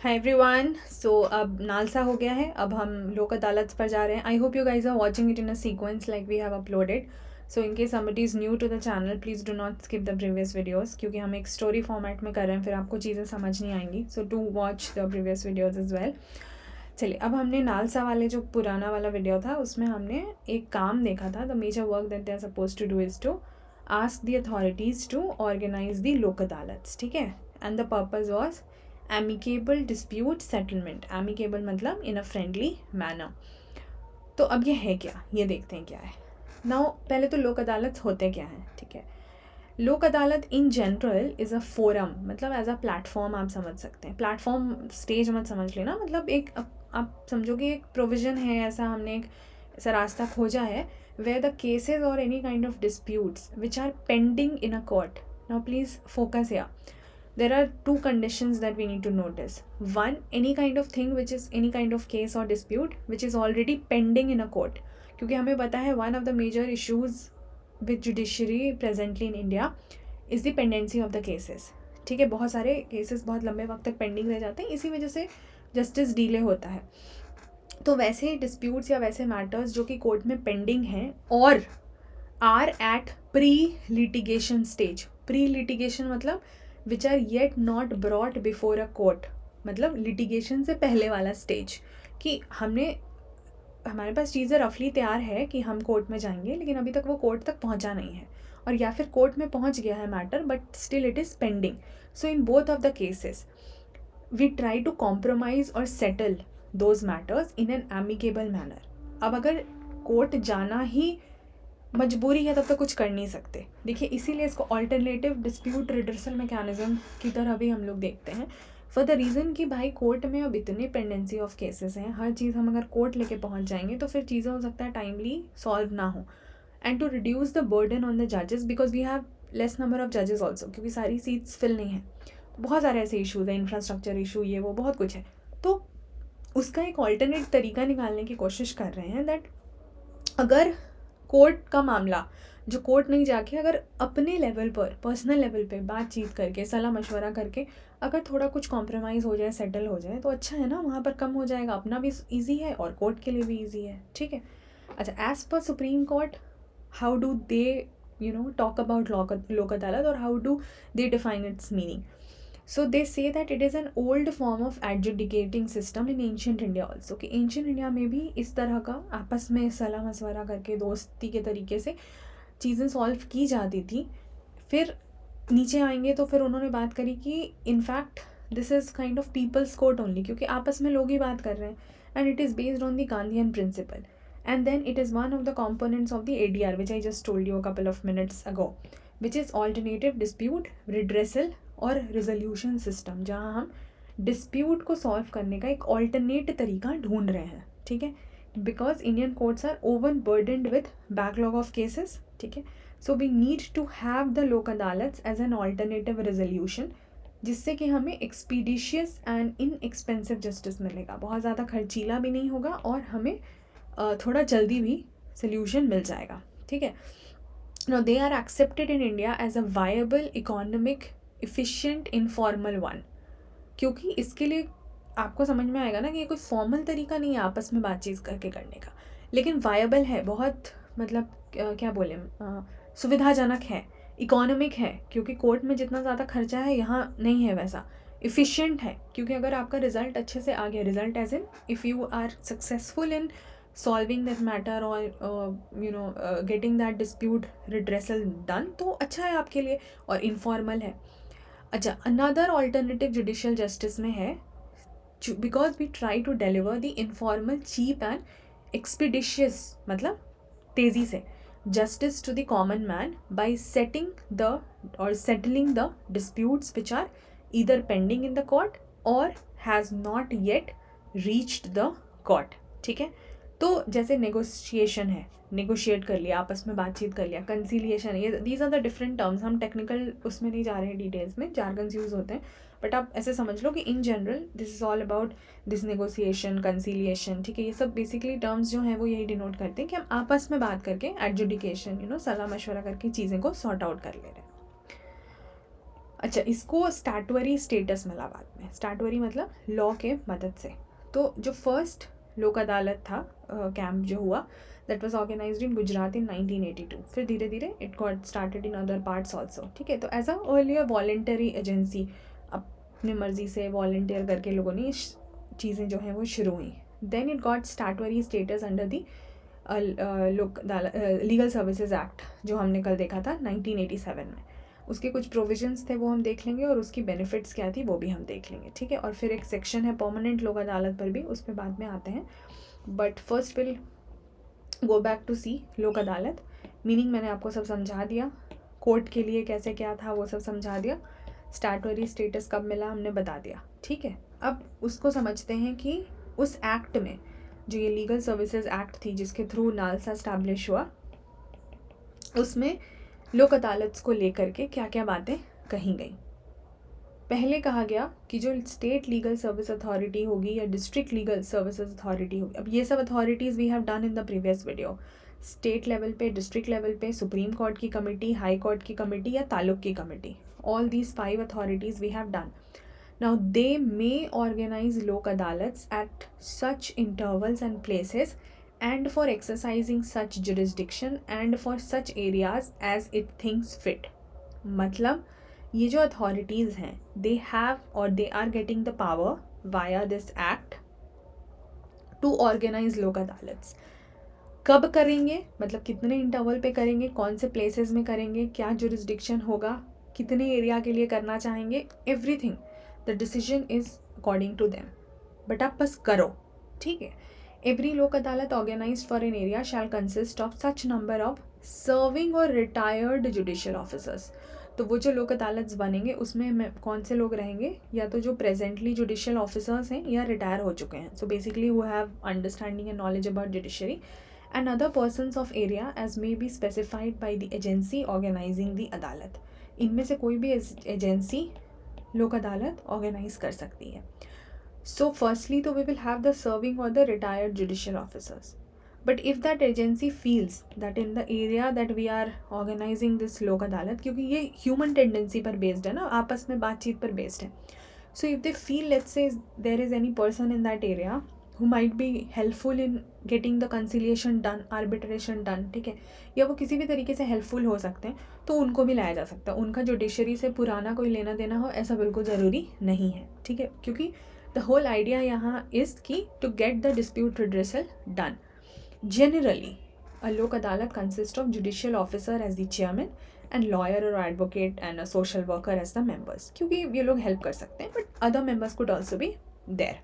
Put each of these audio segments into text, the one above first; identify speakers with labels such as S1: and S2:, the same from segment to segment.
S1: Hi everyone. सो अब NALSA हो गया है, अब हम लोक अदालत पर जा रहे हैं। I hope you guys are watching it in a sequence like we have uploaded. So in case somebody is new to the channel, please do not skip the previous videos, क्योंकि हम एक स्टोरी फॉर्मेट में कर रहे हैं, फिर आपको चीज़ें समझ नहीं आएंगी। So to watch the previous videos is well. चलिए, अब हमने नालसा वाले जो पुराना वाला वीडियो था उसमें हमने एक काम देखा था। The major work that they are suppose to do is to ask the authorities to organise the Lok Adalat, ठीक है। And the purpose was amicable dispute settlement. Amicable मतलब इन अ फ्रेंडली मैनर। तो अब ये है क्या, ये देखते हैं क्या है। नाउ पहले तो लोक अदालत होते क्या हैं, ठीक है। लोक Adalat in general is a forum, मतलब एज अ प्लेटफॉर्म आप समझ सकते हैं। प्लेटफॉर्म स्टेज मत समझ लेना, मतलब एक आप समझोगे एक प्रोविज़न है, ऐसा हमने एक ऐसा रास्ता खोजा है where the cases or any kind of disputes which are pending in a court. Now please focus here. There are two conditions that we need to notice. One, any kind of thing which is any kind of case or dispute which is already pending in a court. क्योंकि हमें पता है one of the major issues with judiciary presently in India is the pendency of the cases. ठीक है, बहुत सारे cases बहुत लंबे वक्त तक पेंडिंग रह जाते हैं, इसी वजह से जस्टिस डिले होता है। तो वैसे डिस्प्यूट्स या वैसे मैटर्स जो कि कोर्ट में पेंडिंग हैं और are at pre litigation stage. Pre litigation मतलब which are yet not brought before a court, मतलब लिटिगेशन से पहले वाला स्टेज, कि हमारे पास चीज़ें रफली तैयार है कि हम कोर्ट में जाएंगे, लेकिन अभी तक वो कोर्ट तक पहुंचा नहीं है, और या फिर कोर्ट में पहुंच गया है matter but still it is pending. So in both of the cases we try to compromise और settle those matters in an amicable manner. अब अगर कोर्ट जाना ही मजबूरी है तब तो कुछ कर नहीं सकते। देखिए, इसीलिए इसको ऑल्टरनेटिव डिस्प्यूट रिड्रेसल मैकेनिज्म की तरह भी हम लोग देखते हैं, फॉर द रीज़न कि भाई कोर्ट में अब इतनी पेंडेंसी ऑफ केसेस हैं, हर चीज़ हम अगर कोर्ट लेके पहुंच जाएंगे तो फिर चीज़ें हो सकता है टाइमली सॉल्व ना हो। And to reduce the burden on the जजेस, because we have less number of जजेस ऑल्सो, क्योंकि सारी सीट्स फिल नहीं है, बहुत सारे ऐसे इशूज़ हैं, इंफ्रास्ट्रक्चर इशू, ये वो बहुत कुछ है। तो उसका एक ऑल्टरनेट तरीका निकालने की कोशिश कर रहे हैं दैट अगर कोर्ट का मामला जो कोर्ट नहीं जाके अगर अपने लेवल पर, पर्सनल लेवल पे बातचीत करके, सलाह मशवरा करके अगर थोड़ा कुछ कॉम्प्रोमाइज़ हो जाए, सेटल हो जाए, तो अच्छा है ना, वहाँ पर कम हो जाएगा, अपना भी ईजी है और कोर्ट के लिए भी ईजी है, ठीक है। अच्छा, as per Supreme Court, how do they talk about लोक अदालत, और how do they define its meaning? So they say that it is an old form of adjudicating system in ancient India also, कि ancient India में भी इस तरह का आपस में सलाह मशवरा करके दोस्ती के तरीके से चीज़ें सॉल्व की जाती थी। फिर नीचे आएंगे तो फिर उन्होंने बात करी कि in fact this is kind of people's court only, क्योंकि आपस में लोग ही बात कर रहे हैं, and it is based on the Gandhian principle, and then it is one of the components of the ADR which I just told you a couple of minutes ago, which is alternative dispute redressal और resolution system, जहाँ हम dispute को solve करने का एक alternate तरीका ढूंढ रहे हैं, ठीक है। Because Indian courts are overburdened with backlog of cases, ठीक है। So we need to have the Lok Adalat as an alternative resolution, जिससे कि हमें एक्सपीडिशियस एंड इनएक्सपेंसिव जस्टिस मिलेगा, बहुत ज़्यादा खर्चीला भी नहीं होगा और हमें थोड़ा जल्दी भी सोल्यूशन मिल जाएगा, ठीक है। No they are accepted in India as a viable economic efficient informal one, क्योंकि इसके लिए आपको समझ में आएगा ना कि ये कोई फॉर्मल तरीका नहीं है आपस में बातचीत करके करने का, लेकिन वायबल है, बहुत मतलब क्या बोले, सुविधाजनक है, इकोनॉमिक है, क्योंकि कोर्ट में जितना ज़्यादा खर्चा है यहाँ नहीं है वैसा। इफ़िशिएंट है, क्योंकि अगर आपका रिजल्ट अच्छे से आ गया, result as in if you are successful in solving that matter और getting that dispute redressal done, तो अच्छा है आपके लिए, और इनफॉर्मल है। अच्छा, अनदर ऑल्टरनेटिव जुडिशियल जस्टिस में है, because we try to deliver the informal cheap and expeditious, मतलब तेज़ी से, justice to the common man by settling the disputes which are either pending in the court और has not yet reached the court, ठीक है। तो जैसे negotiation है, negotiate कर लिया, आपस में बातचीत कर लिया, कंसीलिएशन, ये these are the different terms, हम टेक्निकल उसमें नहीं जा रहे हैं डिटेल्स में, जार्गन्स यूज़ होते हैं, बट आप ऐसे समझ लो कि in general this is all about this negotiation, conciliation, ठीक है। ये सब बेसिकली टर्म्स जो हैं वो यही डिनोट करते हैं कि हम आपस में बात करके एडजुडिकेशन, सलाह मशवरा करके चीज़ें को सॉर्ट आउट कर ले रहे हैं। अच्छा, इसको स्टैट्यूटरी स्टेटस मिला बाद में। स्टैट्यूटरी मतलब लॉ के मदद से। तो जो फर्स्ट लोक अदालत था कैंप जो हुआ, that was organised in Gujarat in 1982। फिर धीरे धीरे it got started in other parts also, ठीक है। तो as a earlier voluntary agency, अपनी मर्जी से वॉल्टियर करके लोगों ने चीज़ें जो हैं वो शुरू हुई। Then it got statutory status under the Lok legal services act, जो हमने कल देखा था 1987 में। उसके कुछ प्रोविजंस थे वो हम देख लेंगे, और उसकी बेनिफिट्स क्या थी वो भी हम देख लेंगे, ठीक है। और फिर एक सेक्शन है परमानेंट लोक अदालत पर भी, उस पर बाद में आते हैं। But first will go back to see Lok Adalat. Meaning मैंने आपको सब समझा दिया, कोर्ट के लिए कैसे क्या था वो सब समझा दिया, स्टैट्यूटरी स्टेटस कब मिला हमने बता दिया, ठीक है। अब उसको समझते हैं कि उस एक्ट में, जो ये लीगल सर्विसेज एक्ट थी जिसके थ्रू नालसा स्टैब्लिश हुआ, उसमें लोक अदालत को लेकर के क्या क्या बातें कही गई। पहले कहा गया कि जो स्टेट लीगल सर्विस अथॉरिटी होगी या डिस्ट्रिक्ट लीगल सर्विसेज अथॉरिटी होगी, अब ये सब authorities we have done in the previous video, state level पे, डिस्ट्रिक्ट लेवल पे, सुप्रीम कोर्ट की कमेटी, हाई कोर्ट की कमेटी या तालुक की committee, all these 5 authorities we have done. Now they may organise Lok Adalats at such intervals and places and for exercising such jurisdiction and for such areas as it thinks fit। मतलब ये जो authorities हैं, they have और they are getting the power via this act to organise Lok Adalats. कब करेंगे, मतलब कितने interval पे करेंगे, कौन से प्लेसेस में करेंगे, क्या जुरिस्डिक्शन होगा, कितने एरिया के लिए करना चाहेंगे, everything the decision is according to them, but आप बस करो, ठीक है। Every लोक अदालत organized for an area shall consist of such number of serving or retired judicial officers। तो वो जो लोक अदालत बनेंगे उसमें कौन से लोग रहेंगे, या तो जो प्रेजेंटली जुडिशियल ऑफिसर्स हैं या रिटायर हो चुके हैं, सो बेसिकली वो have understanding and knowledge about judiciary, and other persons of area as may be specified by the agency organising the Adalat. इनमें से कोई भी एजेंसी लोक अदालत ऑर्गेनाइज कर सकती है। So firstly, though, we will have the serving or the retired judicial officers. But if that agency feels that in the area that we are organizing this लोक अदालत, क्योंकि ये human tendency पर based है ना, आपस में बातचीत पर based है, so if they feel, let's say there is any person in that area who might be helpful in getting the conciliation done, arbitration done, ठीक है, या वो किसी भी तरीके से हेल्पफुल हो सकते हैं, तो उनको भी लाया जा सकता है। उनका जुडिशरी से पुराना कोई लेना देना हो ऐसा बिल्कुल ज़रूरी नहीं है, ठीक है, क्योंकि द होल आइडिया यहाँ is key to get the dispute redressal done. Generally a Lok Adalat consist of judicial officer as the chairman and lawyer और advocate and a social worker as the members, क्योंकि ये लोग हेल्प कर सकते हैं, but other members could also be there.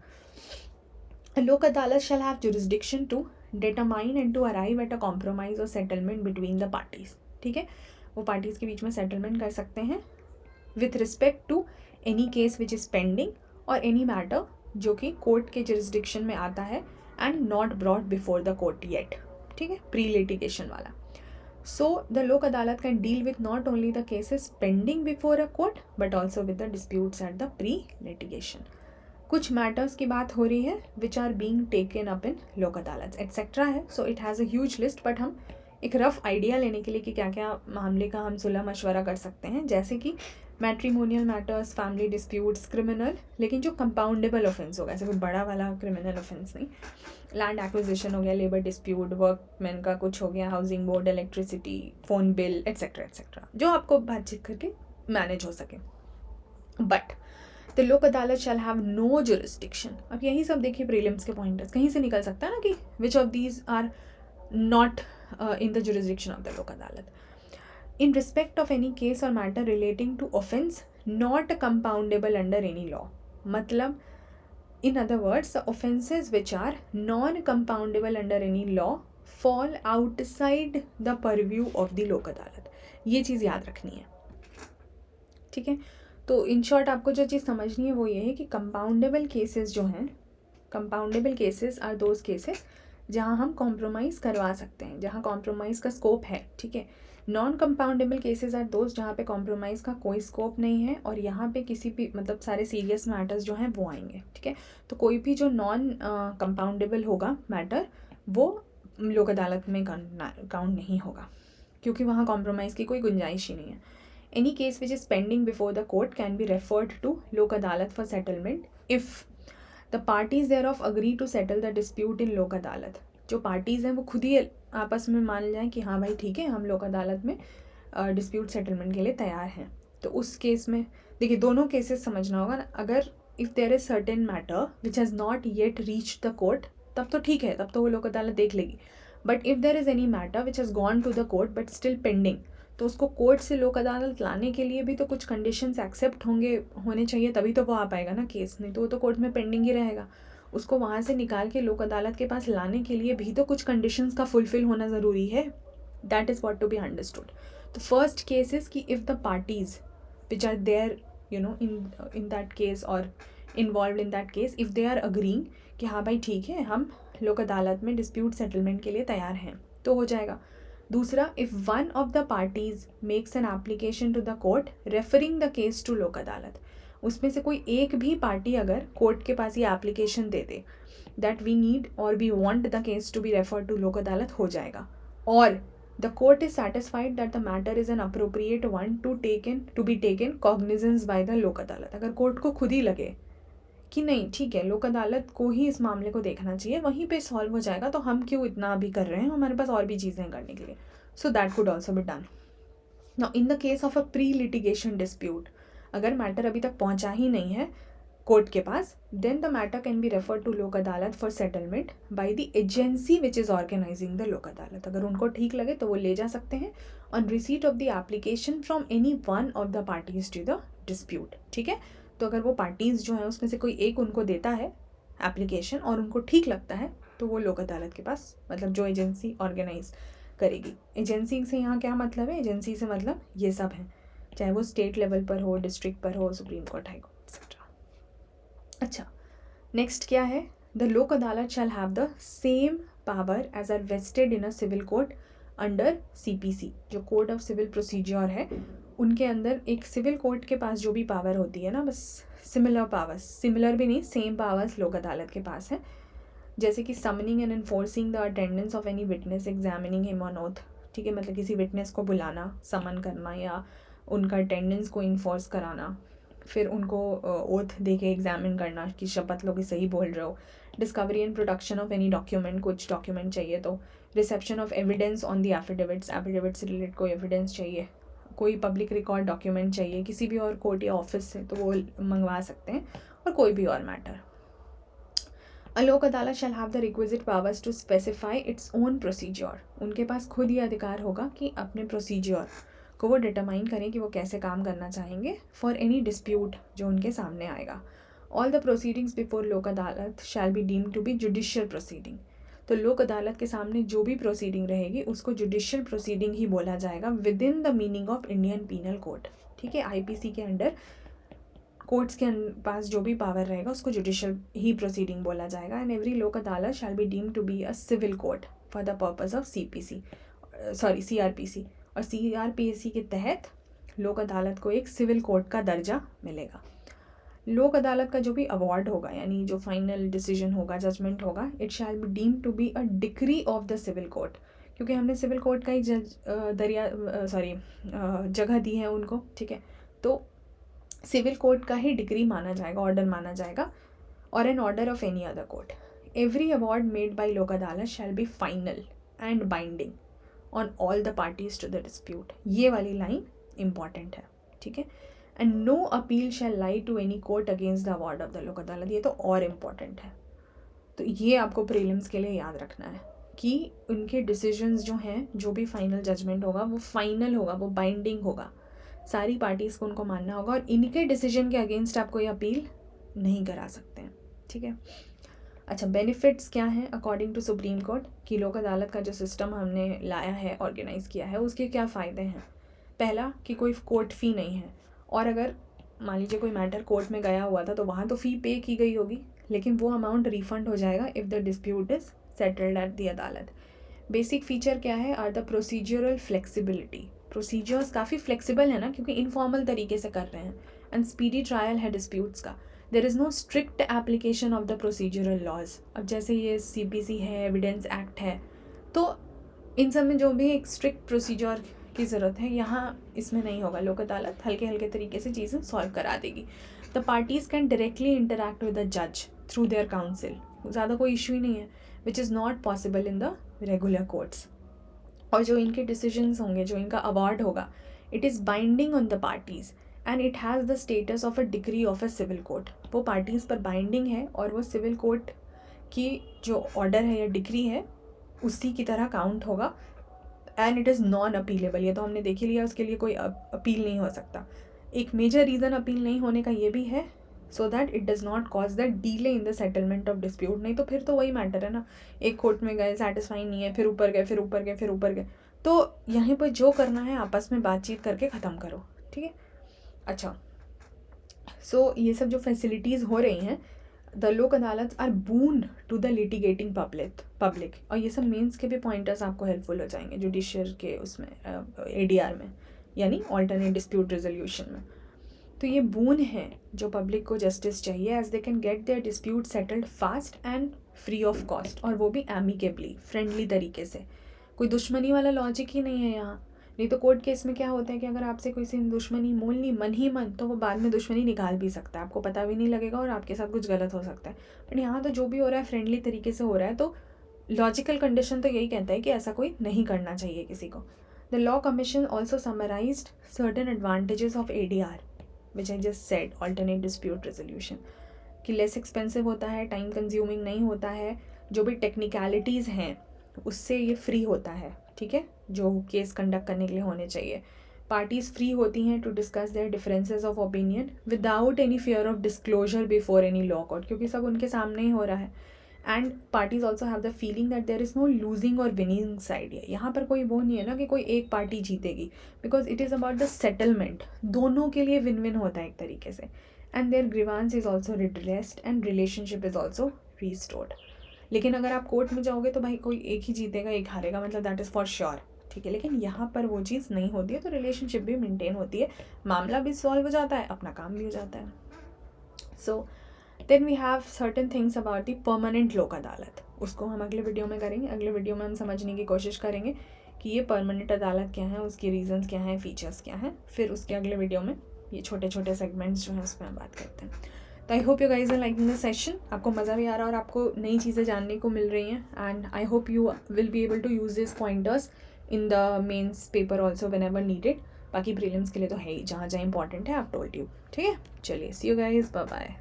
S1: A Lok अदालत shall have jurisdiction to determine and to arrive at a compromise or settlement between the parties, ठीक है, वो पार्टीज़ के बीच में सेटलमेंट कर सकते हैं with respect to any case which is pending और any matter जो कि कोर्ट के jurisdiction में आता है and not brought before the court yet, ठीक है, प्री लिटिगेशन वाला। So the लोक अदालत can deal with not only the cases pending before a court but also with the disputes at the pre litigation। कुछ matters की बात हो रही है which are being taken up in Lok Adalat etcetera है, so it has a huge list, but हम एक rough idea लेने के लिए कि क्या क्या मामले का हम सुलह मशवरा कर सकते हैं, जैसे कि matrimonial matters, family disputes, criminal, लेकिन जो कंपाउंडेबल ऑफेंस होगा, ऐसे कोई बड़ा वाला क्रिमिनल ऑफेंस नहीं, लैंड एक्विजिशन हो गया, लेबर डिस्प्यूट, वर्कमैन का कुछ हो गया, housing board, electricity, phone bill, etcetera etcetera, जो आपको बातचीत करके मैनेज हो सके। But the Lok Adalat shall have no jurisdiction. अब यही सब देखिए प्रीलिम्स के पॉइंटर्स, कहीं से निकल सकता है ना कि which of these are not in the jurisdiction of the Lok Adalat. In respect of any case और matter relating to offence not compoundable under any law, मतलब in other words the offences which are non compoundable under any law fall outside the purview of the Lok Adalat. ये चीज़ याद रखनी है, ठीक है। तो in short आपको जो चीज़ समझनी है वो ये है कि कंपाउंडेबल केसेस जो हैं, compoundable cases are those cases जहाँ हम कॉम्प्रोमाइज़ करवा सकते हैं, जहाँ कॉम्प्रोमाइज़ का स्कोप है, ठीक है। Non compoundable cases are those जहाँ पे कॉम्प्रोमाइज़ का कोई स्कोप नहीं है और यहाँ पे किसी भी मतलब सारे सीरियस मैटर्स जो हैं वो आएंगे, ठीक है। तो कोई भी जो नॉन कंपाउंडेबल होगा मैटर वो लोक अदालत में काउंट नहीं होगा, क्योंकि वहाँ कॉम्प्रोमाइज़ की कोई गुंजाइश ही नहीं है। Any case which is pending before the court can be referred to Lok Adalat for settlement if the parties thereof agree to settle the dispute in Lok Adalat. जो पार्टीज़ हैं वो खुद ही आपस में मान जाएं कि हाँ भाई ठीक है, हम लोक अदालत में डिस्प्यूट सेटलमेंट के लिए तैयार हैं. तो उस केस में देखिए दोनों केसेस समझना होगा ना. अगर if there is certain matter which has not yet reach the court, तब तो ठीक है, तब तो वो लोक अदालत देख लेगी. But if there is any matter which has gone to the court but still pending, तो उसको कोर्ट से लोक अदालत लाने के लिए भी तो कुछ कंडीशंस एक्सेप्ट होने चाहिए, तभी तो वो आ पाएगा ना केस. नहीं तो वो तो कोर्ट में पेंडिंग ही रहेगा. उसको वहाँ से निकाल के लोक अदालत के पास लाने के लिए भी तो कुछ कंडीशंस का फुलफिल होना ज़रूरी है. That is what to be understood. The first case is कि if the parties which are there in that case or involved in that case, if they are agreeing कि हाँ भाई ठीक है, हम लोक अदालत में डिस्प्यूट सेटलमेंट के लिए तैयार हैं, तो हो जाएगा. दूसरा, if one of the parties makes an application to the court referring the case to Lok Adalat, उसमें से कोई एक भी पार्टी अगर कोर्ट के पास ये एप्लीकेशन दे दे दैट वी नीड और we want the case to be referred to Lok Adalat, हो जाएगा. और the court is satisfied that the matter is an appropriate one to be taken cognizance by the Lok Adalat. अगर कोर्ट को खुद ही लगे कि नहीं ठीक है, लोक अदालत को ही इस मामले को देखना चाहिए, वहीं पे सॉल्व हो जाएगा, तो हम क्यों इतना अभी कर रहे हैं, हमारे पास और भी चीज़ें करने के लिए. So that could also be done. Now in the case of a pre litigation dispute, अगर मैटर अभी तक पहुंचा ही नहीं है कोर्ट के पास, then the matter can be referred to Lok Adalat for settlement by the agency which is organising the Lok Adalat. अगर उनको ठीक लगे तो वो ले जा सकते हैं on receipt of the application from any one of the parties to the dispute. ठीक है, तो अगर वो पार्टीज़ जो हैं उसमें से कोई एक उनको देता है एप्लीकेशन और उनको ठीक लगता है, तो वो लोक अदालत के पास, मतलब जो एजेंसी ऑर्गेनाइज करेगी. एजेंसी से यहाँ क्या मतलब है? एजेंसी से मतलब ये सब हैं, चाहे वो स्टेट लेवल पर हो, डिस्ट्रिक्ट पर हो, Supreme Court, High Court etcetera. अच्छा, नेक्स्ट क्या है? The Lok Adalat shall have the same power as are vested in a civil court under CPC. जो कोड ऑफ सिविल प्रोसीजर है, उनके अंदर एक सिविल कोर्ट के पास जो भी पावर होती है ना, बस सिमिलर पावर्स, सिमिलर भी नहीं, सेम पावर्स लोक अदालत के पास है. जैसे कि summoning and enforcing the attendance of any witness, examining him on oath. ठीक है, मतलब किसी विटनेस को बुलाना, समन करना या उनका अटेंडेंस को इन्फोर्स कराना, फिर उनको ओथ दे के एग्जामिन करना कि शपथ लो कि सही बोल रहे हो. Discovery and production of any document, कुछ डॉक्यूमेंट चाहिए तो. Reception of evidence on the affidavits, affidavit से रिलेटेड कोई एविडेंस चाहिए, कोई पब्लिक रिकॉर्ड डॉक्यूमेंट चाहिए किसी भी और कोर्ट या ऑफिस से, तो वो मंगवा सकते हैं, और कोई भी और matter. A Lok Adalat shall have the requisite powers to specify its own procedure. उनके पास खुद ही अधिकार होगा कि अपने प्रोसीजर को वो डिटरमाइन करें कि वो कैसे काम करना चाहेंगे फॉर एनी डिस्प्यूट जो उनके सामने आएगा. All the proceedings before Lok Adalat shall be deemed to be judicial proceeding. तो लोक अदालत के सामने जो भी प्रोसीडिंग रहेगी उसको जुडिशियल प्रोसीडिंग ही बोला जाएगा within the meaning of Indian Penal Code. ठीक है, IPC के अंडर कोर्ट्स के पास जो भी पावर रहेगा उसको जुडिशियल ही प्रोसीडिंग बोला जाएगा. And every Lok Adalat shall be deemed to be a civil court for the purpose of CRPC. और CRPC के तहत लोक अदालत को एक सिविल कोर्ट का दर्जा मिलेगा. लोक अदालत का जो भी अवार्ड होगा, यानी जो फाइनल डिसीजन होगा, जजमेंट होगा, it shall be deemed to be a decree of the civil court. क्योंकि हमने सिविल कोर्ट का ही जगह दी है उनको. ठीक है, तो सिविल कोर्ट का ही डिक्री माना जाएगा, ऑर्डर माना जाएगा, और an order of any other court. Every award made by Lok Adalat shall be final and binding on all the parties to the dispute. ये वाली लाइन इंपॉर्टेंट है. ठीक है, and no appeal shall lie to any court against the award of the Lok Adalat. ये तो और important है. तो ये आपको प्रीलिम्स के लिए याद रखना है कि उनके डिसीजंस जो हैं, जो भी फाइनल जजमेंट होगा वो फाइनल होगा, वो बाइंडिंग होगा, सारी पार्टीज़ को उनको मानना होगा, और इनके डिसीजन के अगेंस्ट आप कोई अपील नहीं करा सकते हैं. ठीक है. अच्छा, बेनिफिट्स क्या हैं अकॉर्डिंग टू सुप्रीम कोर्ट कि लोक अदालत का जो सिस्टम हमने लाया है, ऑर्गेनाइज़ किया है, उसके क्या फ़ायदे हैं? पहला कि कोई कोर्ट फ़ी नहीं है, और अगर मान लीजिए कोई मैटर कोर्ट में गया हुआ था तो वहाँ तो फ़ी पे की गई होगी, लेकिन वो अमाउंट रिफंड हो जाएगा if the dispute is settled at the Adalat. Basic feature क्या है? Are the procedural flexibility. Procedures काफ़ी फ्लेक्सिबल है ना, क्योंकि इनफॉर्मल तरीके से कर रहे हैं. एंड स्पीडी ट्रायल है डिस्प्यूट्स का. There is no strict application of the procedural laws. अब जैसे ये CPC है, एविडेंस एक्ट है, तो इन सब में जो भी एक स्ट्रिक्ट प्रोसीजर की ज़रूरत है, यहाँ इसमें नहीं होगा। लोक अदालत हल्के हल्के तरीके से चीज़ें सॉल्व करा देगी। The parties can directly interact with the जज थ्रू देयर काउंसिल, ज़्यादा कोई इशू ही नहीं है, which is not possible in the regular courts. और जो इनके डिसीजंस होंगे, जो इनका अवार्ड होगा, it is binding on the parties and it has the status of a degree of a civil court. वो पार्टीज़ पर बाइंडिंग है और वो सिविल कोर्ट की जो ऑर्डर है या डिग्री है उसी की तरह काउंट होगा। And it is non appealable, ये तो हमने देख ही लिया, उसके लिए कोई अपील नहीं हो सकता। एक मेजर रीज़न अपील नहीं होने का ये भी है, so that it does not cause the delay in the settlement of dispute. नहीं तो फिर तो वही मैटर है ना, एक कोर्ट में गए, सेटिस्फाई नहीं है, फिर ऊपर गए, फिर ऊपर गए, फिर ऊपर गए। तो यहीं पर जो करना है आपस में बातचीत करके ख़त्म करो, ठीक है। अच्छा, सो ये सब जो फैसिलिटीज़ हो रही हैं, the Lok Adalat are boon to the litigating public. और ये सब मेंस के भी पॉइंटर्स आपको हेल्पफुल हो जाएंगे जुडिशियल के उसमें ADR में, यानी ऑल्टरनेट डिस्प्यूट रेजोल्यूशन में। तो ये बून है जो पब्लिक को जस्टिस चाहिए, as they can get their dispute settled fast and free of cost, और वो भी एमिकेबली, फ्रेंडली तरीके से। कोई दुश्मनी वाला लॉजिक ही नहीं है यहाँ। नहीं तो कोर्ट केस में क्या होता है कि अगर आपसे कोई सी दुश्मनी मोल नहीं, मन ही मन, तो वो बाद में दुश्मनी निकाल भी सकता है, आपको पता भी नहीं लगेगा और आपके साथ कुछ गलत हो सकता है। बट यहाँ तो जो भी हो रहा है फ्रेंडली तरीके से हो रहा है, तो लॉजिकल कंडीशन तो यही कहता है कि ऐसा कोई नहीं करना चाहिए किसी को। The law commission also summarised certain advantages of ADR which I just said, alternate dispute resolution, कि लेस एक्सपेंसिव होता है, टाइम कंज्यूमिंग नहीं होता है, जो भी टेक्निकलिटीज़ हैं उससे ये फ्री होता है, ठीक है, जो केस कंडक्ट करने के लिए होने चाहिए। पार्टीज़ फ्री होती हैं to discuss their differences of opinion without any fear of disclosure before any law court, क्योंकि सब उनके सामने ही हो रहा है। And parties also have the feeling that there is no losing और विनिंग साइड। यहाँ पर कोई वो नहीं है ना कि कोई एक पार्टी जीतेगी, because it is about the settlement, दोनों के लिए विन विन होता है एक तरीके से। And their grievance is also redressed and relationship is also restored. लेकिन अगर आप कोर्ट में जाओगे तो भाई कोई एक ही जीतेगा, एक हारेगा, मतलब दैट इज़ फॉर श्योर, ठीक है। लेकिन यहाँ पर वो चीज़ नहीं होती है, तो रिलेशनशिप भी मेंटेन होती है, मामला भी सॉल्व हो जाता है, अपना काम भी हो जाता है। So then we have certain things about the permanent Lok Adalat, उसको हम अगले वीडियो में करेंगे। अगले वीडियो में हम समझने की कोशिश करेंगे कि ये परमानेंट अदालत क्या है, उसके रीजंस क्या हैं, फीचर्स क्या हैं। फिर उसके अगले वीडियो में ये छोटे छोटे सेगमेंट्स जो हैं उसमें हम बात करते हैं। तो I hope you guys are liking the session, आपको मज़ा भी आ रहा है और आपको नई चीज़ें जानने को मिल रही हैं। And I hope you will be able to use this pointers in the mains paper also whenever needed. बाकी प्रीलिम्स के लिए तो है ही, जहाँ जहाँ इंपॉर्टेंट है, आप टोल्ड यू, ठीक है। चलिए, सी यू गाइज, बाय बाय।